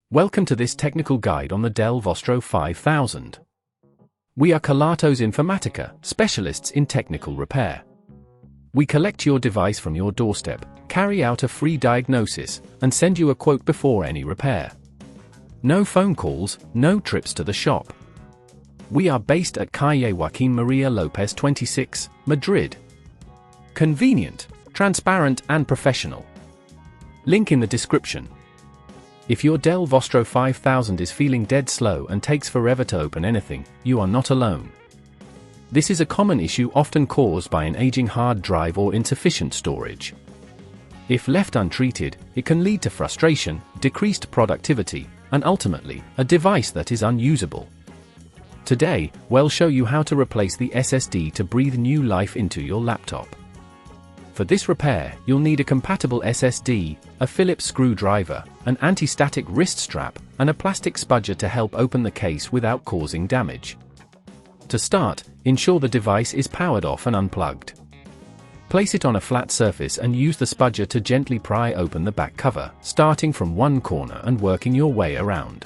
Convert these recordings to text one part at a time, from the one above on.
Welcome to this technical guide on the Dell Vostro 5000. We are Kelatos Informatica, specialists in technical repair. We collect your device from your doorstep, carry out a free diagnosis, and send you a quote before any repair. No phone calls, no trips to the shop. We are based at Calle Joaquín María López 26, Madrid. Convenient, transparent and professional. Link in the description. If your Dell Vostro 5000 is feeling dead slow and takes forever to open anything, you are not alone. This is a common issue often caused by an aging hard drive or insufficient storage. If left untreated, it can lead to frustration, decreased productivity, and ultimately, a device that is unusable. Today, we'll show you how to replace the SSD to breathe new life into your laptop. For this repair, you'll need a compatible SSD, a Phillips screwdriver, an anti-static wrist strap, and a plastic spudger to help open the case without causing damage. To start, ensure the device is powered off and unplugged. Place it on a flat surface and use the spudger to gently pry open the back cover, starting from one corner and working your way around.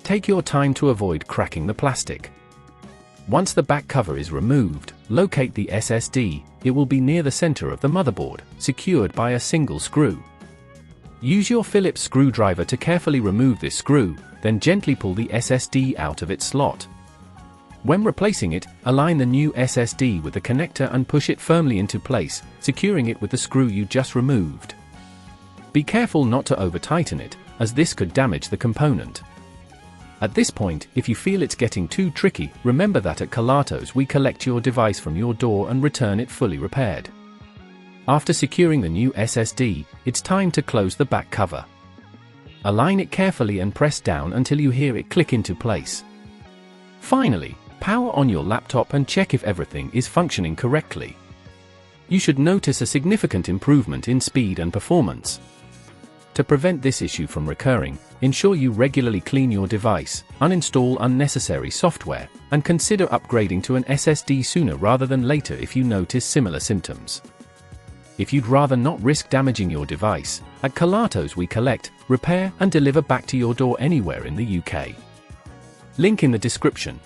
Take your time to avoid cracking the plastic. Once the back cover is removed, locate the SSD. It will be near the center of the motherboard, secured by a single screw. Use your Phillips screwdriver to carefully remove this screw, then gently pull the SSD out of its slot. When replacing it, align the new SSD with the connector and push it firmly into place, securing it with the screw you just removed. Be careful not to over-tighten it, as this could damage the component. At this point, if you feel it's getting too tricky, remember that at Kelatos we collect your device from your door and return it fully repaired. After securing the new SSD, it's time to close the back cover. Align it carefully and press down until you hear it click into place. Finally, power on your laptop and check if everything is functioning correctly. You should notice a significant improvement in speed and performance. To prevent this issue from recurring, ensure you regularly clean your device, uninstall unnecessary software, and consider upgrading to an SSD sooner rather than later if you notice similar symptoms. If you'd rather not risk damaging your device, at Kelatos we collect, repair, and deliver back to your door anywhere in the UK. Link in the description.